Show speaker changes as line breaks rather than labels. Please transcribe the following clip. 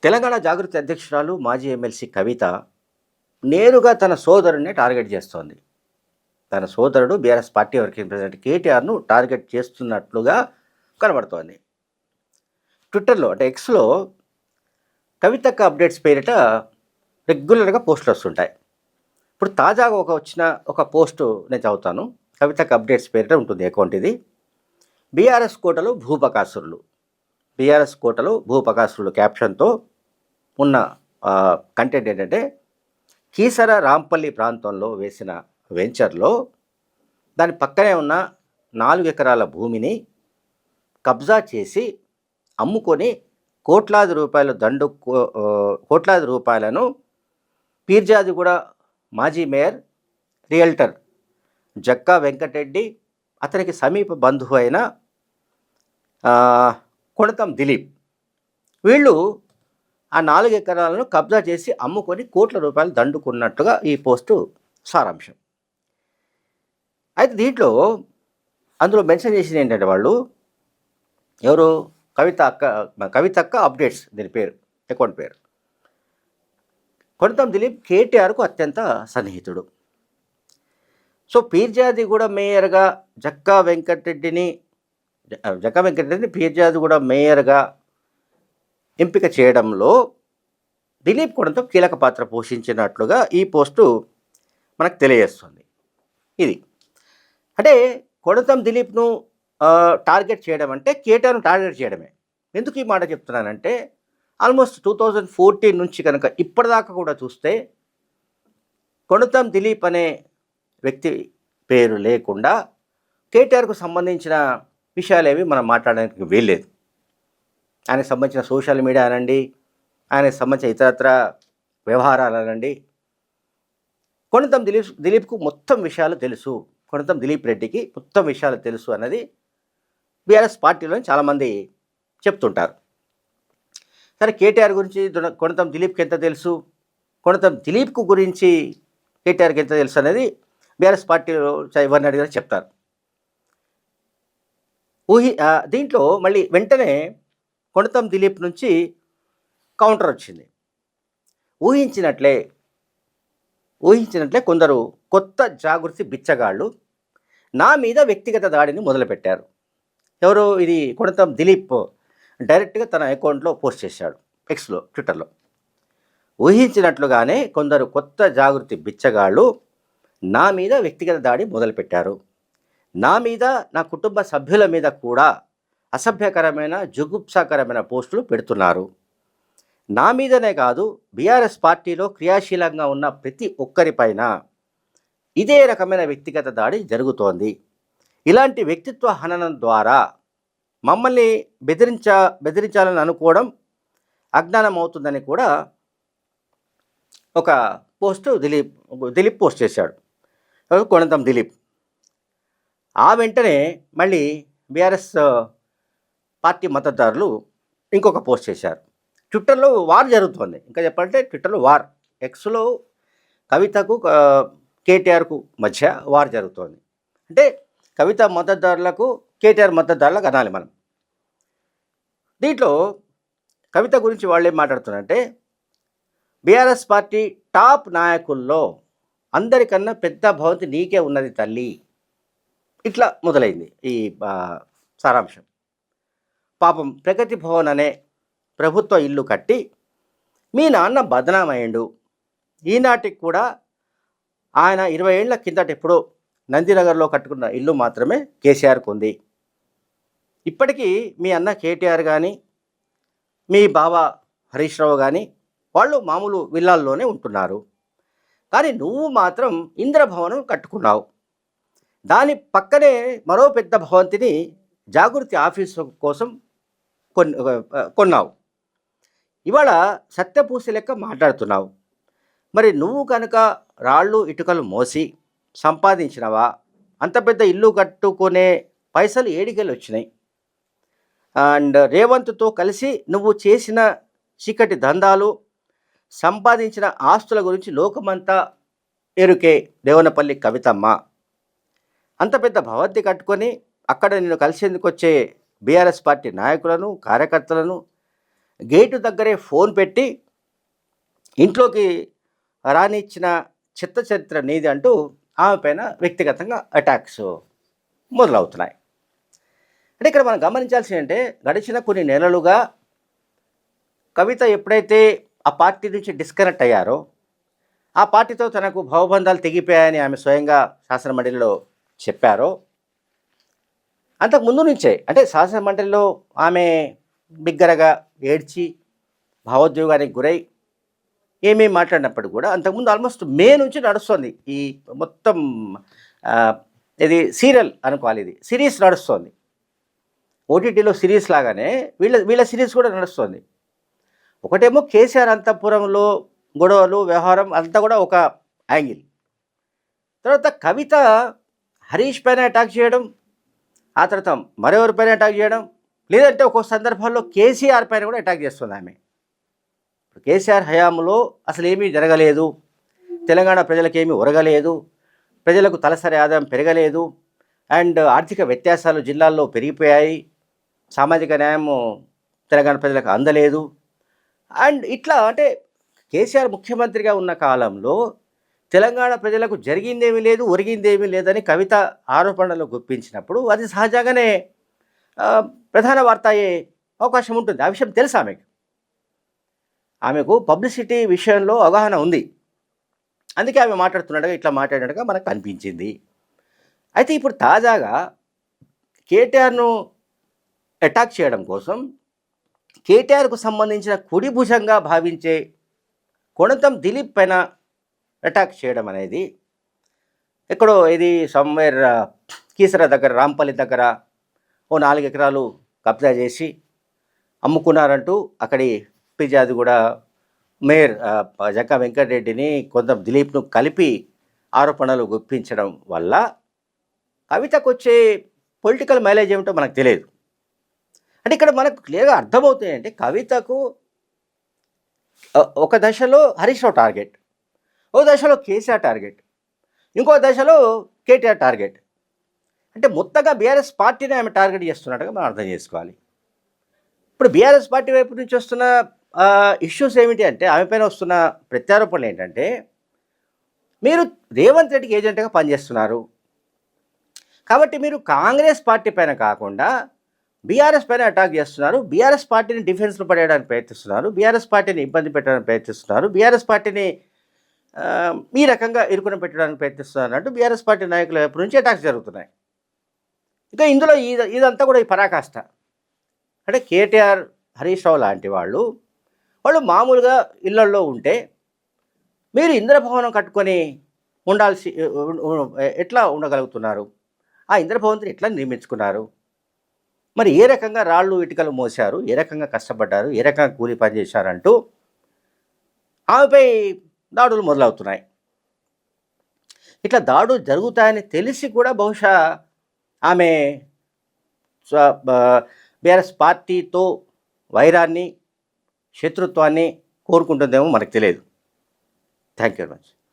తెలంగాణ జాగృతి అధ్యక్షురాలు మాజీ ఎమ్మెల్సీ కవిత నేరుగా తన సోదరుడిని టార్గెట్ చేస్తోంది. తన సోదరుడు బీఆర్ఎస్ పార్టీ వర్కింగ్ ప్రెసిడెంట్ కేటీఆర్ను టార్గెట్ చేస్తున్నట్లుగా కనబడుతోంది. ట్విట్టర్లో అంటే ఎక్స్లో కవితక్క అప్డేట్స్ పేరిట రెగ్యులర్గా పోస్టులు వస్తుంటాయి. ఇప్పుడు తాజాగా వచ్చిన ఒక పోస్టు నేను చదువుతాను. కవితక్క అప్డేట్స్ పేరిట ఉంటుంది అకౌంట్ ఇది. బీఆర్ఎస్ కోటలో భూపకాసురులు, బీఆర్ఎస్ కోటలో భూపకాసురులు క్యాప్షన్తో ఉన్న కంటెంట్ ఏంటంటే, కీసర రాంపల్లి ప్రాంతంలో వేసిన వెంచర్లో దాని పక్కనే ఉన్న 4 ఎకరాల భూమిని కబ్జా చేసి అమ్ముకొని కోట్లాది రూపాయలను పీర్జాదిగూడ మాజీ మేయర్ రియల్టర్ జక్కా వెంకటరెడ్డి, అతనికి సమీప బంధువు అయిన కొణతం దిలీప్, వీళ్ళు ఆ 4 ఎకరాలను కబ్జా చేసి అమ్ముకొని కోట్ల రూపాయలు దండుకున్నట్టుగా ఈ పోస్టు సారాంశం. అయితే దీంట్లో అందులో మెన్షన్ చేసింది ఏంటంటే, వాళ్ళు ఎవరు, కవితక్క అప్డేట్స్ దీని పేరు, అకౌంట్ పేరు. కొణతం దిలీప్ కేటీఆర్కు అత్యంత సన్నిహితుడు. సో పీర్జాదిగూడ మేయర్గా జక్కా వెంకటరెడ్డిని పీర్జాదిగూడ మేయర్గా ఎంపిక చేయడంలో దిలీప్ కొణతం కీలక పాత్ర పోషించినట్లుగా ఈ పోస్టు మనకు తెలియజేస్తుంది. ఇది అంటే కొణతం దిలీప్ను టార్గెట్ చేయడం అంటే కేటీఆర్ను టార్గెట్ చేయడమే. ఎందుకు ఈ మాట చెప్తున్నానంటే, ఆల్మోస్ట్ 2014 నుంచి కనుక ఇప్పటిదాకా కూడా చూస్తే కొణతం దిలీప్ అనే వ్యక్తి పేరు లేకుండా కేటీఆర్కు సంబంధించిన విషయాలేవి మనం మాట్లాడడానికి వీల్లేదు. ఆయనకు సంబంధించిన సోషల్ మీడియా అనండి, ఆయనకు సంబంధించిన ఇతరత్ర వ్యవహారాలు అనండి, కొణతం దిలీప్కు మొత్తం విషయాలు తెలుసు, కొణతం దిలీప్ రెడ్డికి మొత్తం విషయాలు తెలుసు అన్నది బీఆర్ఎస్ పార్టీలోని చాలామంది చెప్తుంటారు. సరే, కేటీఆర్ గురించి కొణతం దిలీప్కి ఎంత తెలుసు, కొణతం దిలీప్కు గురించి కేటీఆర్కి ఎంత తెలుసు అనేది బీఆర్ఎస్ పార్టీలో ఎవరిని అడిగినా చెప్తారు. దీంట్లో మళ్ళీ వెంటనే కొణతం దిలీప్ నుంచి కౌంటర్ వచ్చింది. ఊహించినట్లే కొందరు కొత్త జాగృతి బిచ్చగాళ్ళు నా మీద వ్యక్తిగత దాడిని మొదలుపెట్టారు. ఎవరు, ఇది కొణతం దిలీప్ డైరెక్ట్గా తన అకౌంట్లో పోస్ట్ చేశాడు, ఎక్స్లో, ట్విట్టర్లో. ఊహించినట్లుగానే కొందరు కొత్త జాగృతి బిచ్చగాళ్ళు నా మీద వ్యక్తిగత దాడి మొదలుపెట్టారు. నా మీద, నా కుటుంబ సభ్యుల మీద కూడా అసభ్యకరమైన, జుగుప్సాకరమైన పోస్టులు పెడుతున్నారు. నా మీదనే కాదు, బీఆర్ఎస్ పార్టీలో క్రియాశీలంగా ఉన్న ప్రతి ఒక్కరిపైన ఇదే రకమైన వ్యక్తిగత దాడి జరుగుతోంది. ఇలాంటి వ్యక్తిత్వ హననం ద్వారా మమ్మల్ని బెదిరించాలని అనుకోవడం అజ్ఞానం అవుతుందని కూడా ఒక పోస్టు దిలీప్ పోస్ట్ చేశాడు, కొణతం దిలీప్. ఆ వెంటనే మళ్ళీ బీఆర్ఎస్ పార్టీ మద్దతుదారులు ఇంకొక పోస్ట్ చేశారు. ట్విట్టర్లో వార్ జరుగుతుంది. ఇంకా చెప్పాలంటే ట్విట్టర్లో వార్, ఎక్స్లో కవితకు కేటీఆర్కు మధ్య వార్ జరుగుతోంది. అంటే కవిత మద్దతుదారులకు, కేటీఆర్ మద్దతుదారులకు అనాలి మనం. దీంట్లో కవిత గురించి వాళ్ళు ఏం మాట్లాడుతున్నారంటే, బీఆర్ఎస్ పార్టీ టాప్ నాయకుల్లో అందరికన్నా పెద్ద భవంతి నీకే ఉన్నది తల్లి, ఇట్లా మొదలైంది ఈ సారాంశం. పాపం ప్రగతి భవన్ అనే ప్రభుత్వ ఇల్లు కట్టి మీ నాన్న బదనామయ్యిండు. ఈనాటికి కూడా ఆయన 20 ఏళ్ల కిందట ఎప్పుడో నందినగర్లో కట్టుకున్న ఇల్లు మాత్రమే కేసీఆర్కు ఉంది. ఇప్పటికీ మీ అన్న కేటీఆర్ కానీ, మీ బావ హరీష్ రావు కానీ వాళ్ళు మామూలు విల్లాల్లోనే ఉంటున్నారు. కానీ నువ్వు మాత్రం ఇంద్రభవనం కట్టుకున్నావు. దాని పక్కనే మరో పెద్ద భవంతిని జాగృతి ఆఫీసు కోసం కొన్నావు. ఇవాళ సత్యపూసి లెక్క మాట్లాడుతున్నావు. మరి నువ్వు కనుక రాళ్ళు ఇటుకలు మోసి సంపాదించినవా? అంత పెద్ద ఇల్లు కట్టుకునే పైసలు ఏడికెళ్ళి వచ్చినాయి? అండ్ రేవంత్తో కలిసి నువ్వు చేసిన చీకటి దందాలు, సంపాదించిన ఆస్తుల గురించి లోకమంతా ఎరుకే దేవనపల్లి కవితమ్మ. అంత పెద్ద భవంతి కట్టుకొని అక్కడ నిన్ను కలిసేందుకు వచ్చే బీఆర్ఎస్ పార్టీ నాయకులను, కార్యకర్తలను గేటు దగ్గరే ఫోన్ పెట్టి ఇంట్లోకి రానిచ్చిన చిత్త చరిత్ర నీది అంటూ ఆమె పైన వ్యక్తిగతంగా అటాక్స్ మొదలవుతున్నాయి. అంటే ఇక్కడ మనం గమనించాల్సింది అంటే గడిచిన కొన్ని నెలలుగా కవిత ఎప్పుడైతే ఆ పార్టీ నుంచి డిస్కనెక్ట్ అయ్యారో, ఆ పార్టీతో తనకు భావబంధాలు తెగిపోయాయని ఆమె స్వయంగా శాసనమండలిలో చెప్పారో, అంతకు ముందు నుంచే అంటే శాసనమండలిలో ఆమె బిగ్గరగా ఏడ్చి భావోద్వేగానికి గురై ఏమేమి మాట్లాడినప్పుడు కూడా అంతకుముందు ఆల్మోస్ట్ మే నుంచి నడుస్తుంది ఈ మొత్తం ఇది సీరియల్ అనుకోవాలి, ఇది సిరీస్ నడుస్తుంది. ఓటీటీలో సిరీస్ లాగానే వీళ్ళ సిరీస్ కూడా నడుస్తుంది. ఒకటేమో కేసీఆర్ అంతఃపురంలో గొడవలు వ్యవహారం అంతా కూడా ఒక యాంగిల్, తర్వాత కవిత హరీష్ పైన అటాక్ చేయడం, ఆ తర్వాత మరెవరిపైన అటాక్ చేయడం, లేదంటే ఒక్కొక్క సందర్భాల్లో కేసీఆర్ పైన కూడా అటాక్ చేస్తుంది ఆమె. కేసీఆర్ హయాంలో అసలు ఏమీ జరగలేదు, తెలంగాణ ప్రజలకేమీ ఒరగలేదు, ప్రజలకు తలసరి ఆదాయం పెరగలేదు, అండ్ ఆర్థిక వ్యత్యాసాలు జిల్లాల్లో పెరిగిపోయాయి, సామాజిక న్యాయం తెలంగాణ ప్రజలకు అందలేదు. అండ్ ఇట్లా అంటే కేసీఆర్ ముఖ్యమంత్రిగా ఉన్న కాలంలో తెలంగాణ ప్రజలకు జరిగిందేమీ లేదు, ఒరిగిందేమీ లేదని కవిత ఆరోపణలు గుప్పించినప్పుడు అది సహజంగానే ప్రధాన వార్త అయ్యే అవకాశం ఉంటుంది. ఆ విషయం తెలుసు ఆమెకు పబ్లిసిటీ విషయంలో అవగాహన ఉంది. అందుకే ఆమె ఇట్లా మాట్లాడినట్టుగా మనకు అనిపించింది. అయితే ఇప్పుడు తాజాగా కేటీఆర్ను అటాక్ చేయడం కోసం కేటీఆర్కు సంబంధించిన కుడి భుజంగా భావించే కొణతం దిలీప్ పైన అటాక్ చేయడం అనేది ఎక్కడో ఇది సమ్వేర్ కీసర దగ్గర, రాంపల్లి దగ్గర ఓ 4 ఎకరాలు కబ్జా చేసి అమ్ముకున్నారంటూ అక్కడి పిజాది కూడా మేయర్ జక్కా వెంకటరెడ్డిని కొంత దిలీప్ను కలిపి ఆరోపణలు గుప్పించడం వల్ల కవితకు వచ్చే పొలిటికల్ మైలేజ్ ఏమిటో మనకు తెలియదు. అంటే ఇక్కడ మనకు క్లియర్గా అర్థమవుతుంది అంటే కవితకు ఒక దశలో హరీష్ రావు టార్గెట్, ఓ దశలో కేసీఆర్ టార్గెట్, ఇంకో దశలో కేటీఆర్ టార్గెట్. అంటే మొత్తంగా బీఆర్ఎస్ పార్టీని ఆమె టార్గెట్ చేస్తున్నట్టుగా మనం అర్థం చేసుకోవాలి. ఇప్పుడు బీఆర్ఎస్ పార్టీ వైపు నుంచి వస్తున్న ఇష్యూస్ ఏమిటి అంటే ఆమె పైన వస్తున్న ప్రత్యారోపణలు ఏంటంటే, మీరు రేవంత్ రెడ్డికి ఏజెంట్గా పనిచేస్తున్నారు కాబట్టి మీరు కాంగ్రెస్ పార్టీ పైన కాకుండా బీఆర్ఎస్ పైన అటాక్ చేస్తున్నారు, బీఆర్ఎస్ పార్టీని డిఫెన్స్లో పడేయడానికి ప్రయత్నిస్తున్నారు, బీఆర్ఎస్ పార్టీని ఇబ్బంది పెట్టడానికి ప్రయత్నిస్తున్నారు, బీఆర్ఎస్ పార్టీని ఈ రకంగా ఇరుకున పెట్టడానికి ప్రయత్నిస్తున్నారు అంటూ బీఆర్ఎస్ పార్టీ నాయకుల వైపు నుంచి అటాక్స్ జరుగుతున్నాయి. ఇంకా ఇందులో ఇదంతా కూడా ఈ పరాకాష్ట. అంటే కేటీఆర్, హరీష్ రావు లాంటి వాళ్ళు మామూలుగా ఇళ్లల్లో ఉంటే మీరు ఇంద్రభవనం కట్టుకొని ఎట్లా ఉండగలుగుతున్నారు, ఆ ఇంద్రభవనం ఎట్లా నిర్మించుకున్నారు, మరి ఏ రకంగా రాళ్ళు ఇటుకలు మోసారు, ఏ రకంగా కష్టపడ్డారు, ఏ రకంగా కూలి పని చేశారంటూ ఆమెపై దాడులు మొదలవుతున్నాయి. ఇట్లా దాడులు జరుగుతాయని తెలిసి కూడా బహుశా ఆమె బీఆర్ఎస్ పార్టీతో వైరాన్ని, శత్రుత్వాన్ని కోరుకుంటుందేమో మనకు తెలియదు. Thank you very much.